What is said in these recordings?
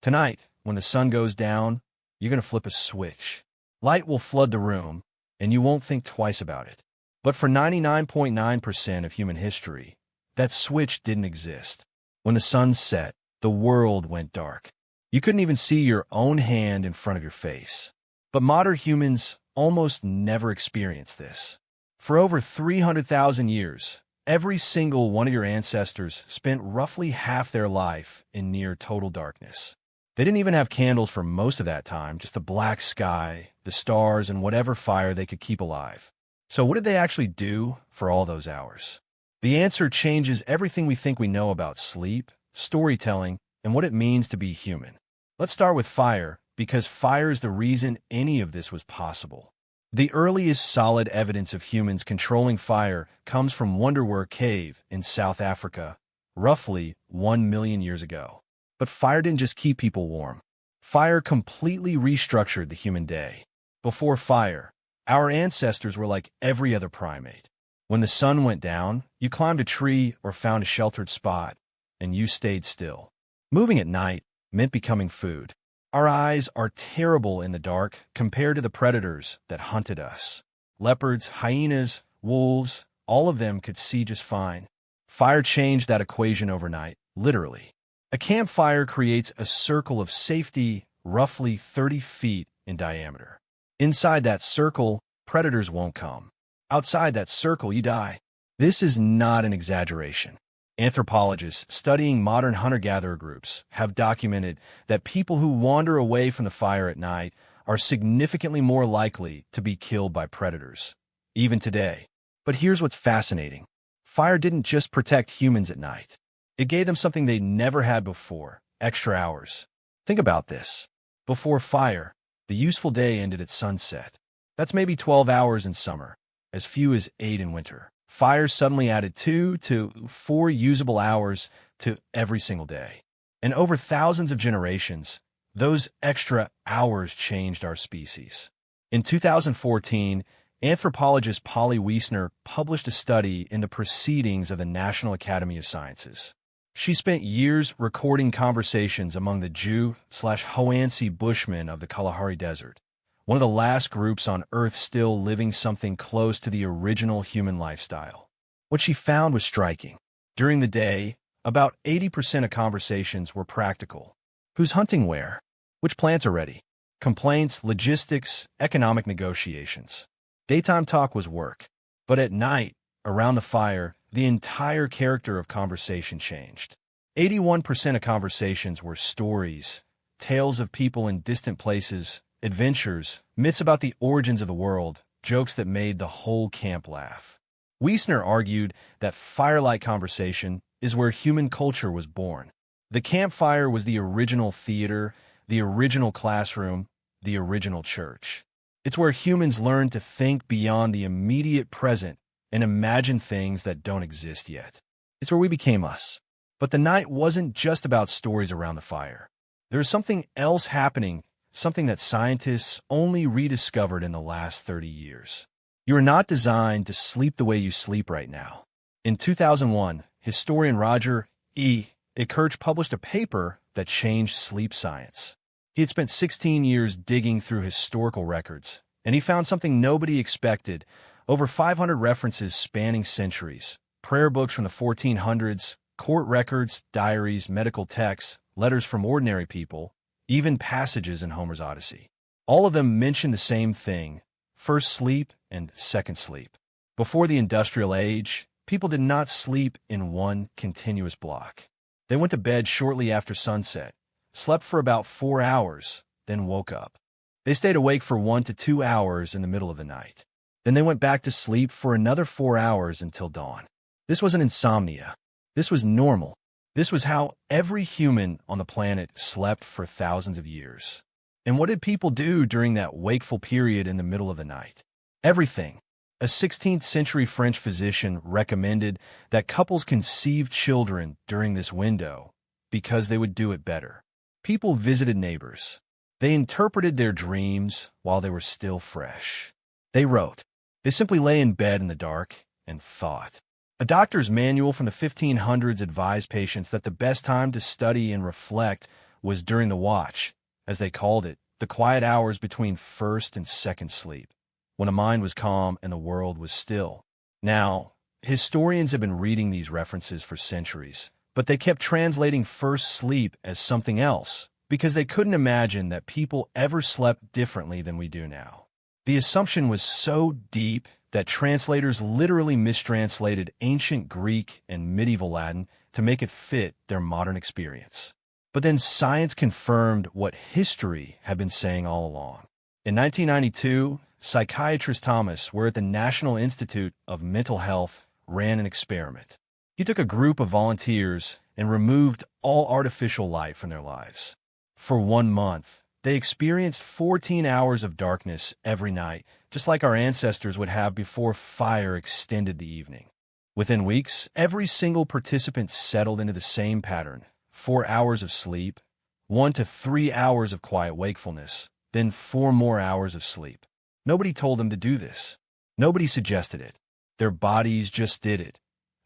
Tonight, when the sun goes down, you're going to flip a switch. Light will flood the room, and you won't think twice about it. But for 99.9% of human history, that switch didn't exist. When the sun set, the world went dark. You couldn't even see your own hand in front of your face. But modern humans almost never experienced this. For over 300,000 years, every single one of your ancestors spent roughly half their life in near total darkness. They didn't even have candles for most of that time, just the black sky, the stars, and whatever fire they could keep alive. So what did they actually do for all those hours? The answer changes everything we think we know about sleep, storytelling, and what it means to be human. Let's start with fire, because fire is the reason any of this was possible. The earliest solid evidence of humans controlling fire comes from Wonderwerk Cave in South Africa, roughly 1 million years ago. But fire didn't just keep people warm. Fire completely restructured the human day. Before fire, our ancestors were like every other primate. When the sun went down, you climbed a tree or found a sheltered spot, and you stayed still. Moving at night meant becoming food. Our eyes are terrible in the dark compared to the predators that hunted us. Leopards, hyenas, wolves, all of them could see just fine. Fire changed that equation overnight, literally. A campfire creates a circle of safety roughly 30 feet in diameter. Inside that circle, predators won't come. Outside that circle, you die. This is not an exaggeration. Anthropologists studying modern hunter-gatherer groups have documented that people who wander away from the fire at night are significantly more likely to be killed by predators, even today. But here's what's fascinating. Fire didn't just protect humans at night. It gave them something they never had before, extra hours. Think about this. Before fire, the useful day ended at sunset. That's maybe 12 hours in summer, as few as 8 in winter. Fire suddenly added 2 to 4 usable hours to every single day. And over thousands of generations, those extra hours changed our species. In 2014, anthropologist Polly Wiesner published a study in the Proceedings of the National Academy of Sciences. She spent years recording conversations among the Jew/Hoansi Bushmen of the Kalahari Desert, one of the last groups on Earth still living something close to the original human lifestyle. What she found was striking. During the day, about 80% of conversations were practical. Who's hunting where? Which plants are ready? Complaints, logistics, economic negotiations. Daytime talk was work. But at night, around the fire, the entire character of conversation changed. 81% of conversations were stories, tales of people in distant places, adventures, myths about the origins of the world, jokes that made the whole camp laugh. Wiesner argued that firelight conversation is where human culture was born. The campfire was the original theater, the original classroom, the original church. It's where humans learned to think beyond the immediate present and imagine things that don't exist yet. It's where we became us. But the night wasn't just about stories around the fire. There's something else happening, something that scientists only rediscovered in the last 30 years. You are not designed to sleep the way you sleep right now. In 2001, historian Roger E. Ekirch published a paper that changed sleep science. He had spent 16 years digging through historical records, and he found something nobody expected: over 500 references spanning centuries, prayer books from the 1400s, court records, diaries, medical texts, letters from ordinary people, even passages in Homer's Odyssey. All of them mention the same thing: first sleep and second sleep. Before the industrial age, people did not sleep in one continuous block. They went to bed shortly after sunset, slept for about 4 hours, then woke up. They stayed awake for 1 to 2 hours in the middle of the night. Then they went back to sleep for another 4 hours until dawn. This wasn't insomnia. This was normal. This was how every human on the planet slept for thousands of years. And what did people do during that wakeful period in the middle of the night? Everything. A 16th century French physician recommended that couples conceive children during this window because they would do it better. People visited neighbors. They interpreted their dreams while they were still fresh. They wrote. They simply lay in bed in the dark and thought. A doctor's manual from the 1500s advised patients that the best time to study and reflect was during the watch, as they called it, the quiet hours between first and second sleep, when a mind was calm and the world was still. Now, historians have been reading these references for centuries, but they kept translating first sleep as something else because they couldn't imagine that people ever slept differently than we do now. The assumption was so deep that translators literally mistranslated ancient Greek and medieval Latin to make it fit their modern experience. But then science confirmed what history had been saying all along. In 1992, psychiatrist Thomas, at the National Institute of Mental Health, ran an experiment. He took a group of volunteers and removed all artificial light from their lives. For 1 month, they experienced 14 hours of darkness every night, just like our ancestors would have before fire extended the evening. Within weeks, every single participant settled into the same pattern: 4 hours of sleep, 1 to 3 hours of quiet wakefulness, then 4 more hours of sleep. Nobody told them to do this. Nobody suggested it. Their bodies just did it,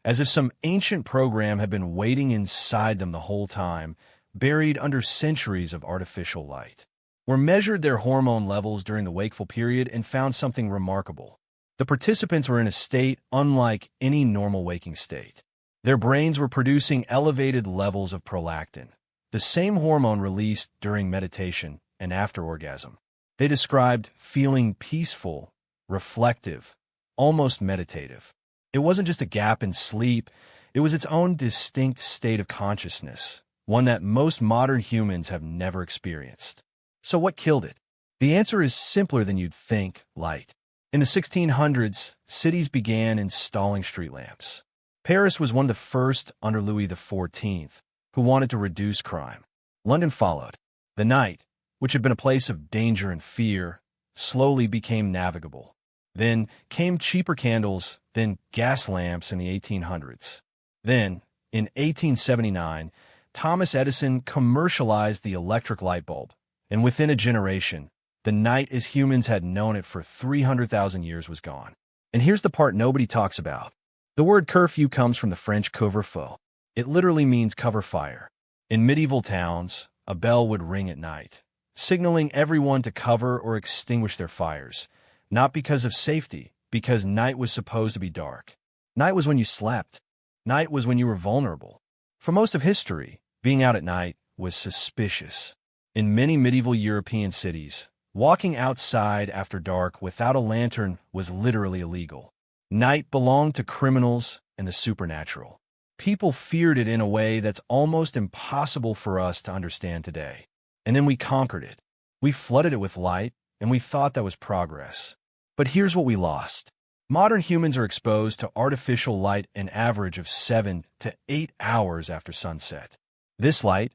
as if some ancient program had been waiting inside them the whole time, buried under centuries of artificial light. We measured their hormone levels during the wakeful period and found something remarkable. The participants were in a state unlike any normal waking state. Their brains were producing elevated levels of prolactin, the same hormone released during meditation and after orgasm. They described feeling peaceful, reflective, almost meditative. It wasn't just a gap in sleep, it was its own distinct state of consciousness, one that most modern humans have never experienced. So what killed it? The answer is simpler than you'd think: light. In the 1600s, cities began installing street lamps. Paris was one of the first under Louis XIV, who wanted to reduce crime. London followed. The night, which had been a place of danger and fear, slowly became navigable. Then came cheaper candles, then gas lamps in the 1800s. Then, in 1879, Thomas Edison commercialized the electric light bulb, and within a generation, the night as humans had known it for 300,000 years was gone. And here's the part nobody talks about. The word curfew comes from the French couvre-feu. It literally means cover fire. In medieval towns, a bell would ring at night, signaling everyone to cover or extinguish their fires, not because of safety, because night was supposed to be dark. Night was when you slept. Night was when you were vulnerable. For most of history, being out at night was suspicious. In many medieval European cities, walking outside after dark without a lantern was literally illegal. Night belonged to criminals and the supernatural. People feared it in a way that's almost impossible for us to understand today. And then we conquered it. We flooded it with light, and we thought that was progress. But here's what we lost. Modern humans are exposed to artificial light an average of 7 to 8 hours after sunset. This light,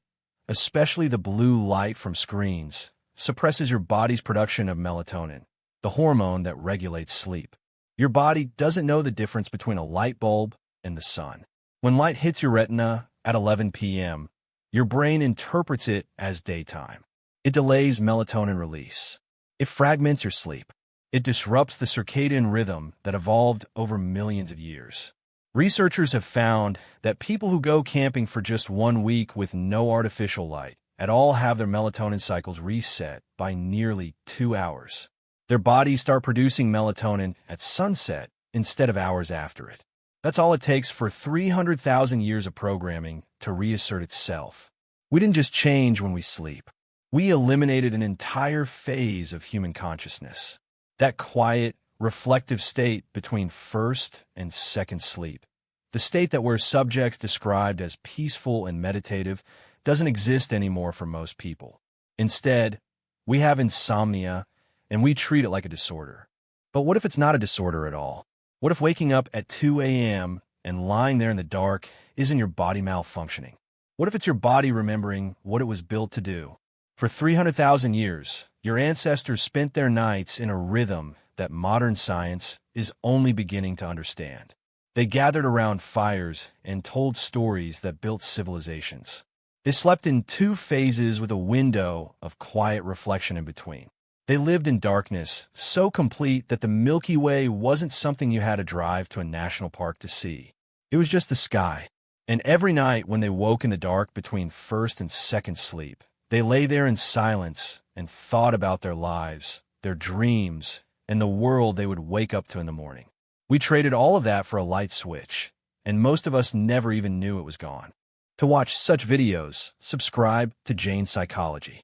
especially the blue light from screens, suppresses your body's production of melatonin, the hormone that regulates sleep. Your body doesn't know the difference between a light bulb and the sun. When light hits your retina at 11 p.m., your brain interprets it as daytime. It delays melatonin release. It fragments your sleep. It disrupts the circadian rhythm that evolved over millions of years. Researchers have found that people who go camping for just 1 week with no artificial light at all have their melatonin cycles reset by nearly 2 hours. Their bodies start producing melatonin at sunset instead of hours after it. That's all it takes for 300,000 years of programming to reassert itself. We didn't just change when we sleep. We eliminated an entire phase of human consciousness. That quiet, reflective state between first and second sleep. The state that where subjects described as peaceful and meditative doesn't exist anymore for most people. Instead, we have insomnia, and we treat it like a disorder. But what if it's not a disorder at all? What if waking up at 2 a.m. and lying there in the dark isn't your body malfunctioning? What if it's your body remembering what it was built to do? For 300,000 years, your ancestors spent their nights in a rhythm that modern science is only beginning to understand. They gathered around fires and told stories that built civilizations. They slept in 2 phases with a window of quiet reflection in between. They lived in darkness so complete that the Milky Way wasn't something you had to drive to a national park to see. It was just the sky. And every night when they woke in the dark between first and second sleep, They lay there in silence and thought about their lives, their dreams, and the world they would wake up to in the morning. We traded all of that for a light switch, and most of us never even knew it was gone. To watch such videos, subscribe to Jain Psychology.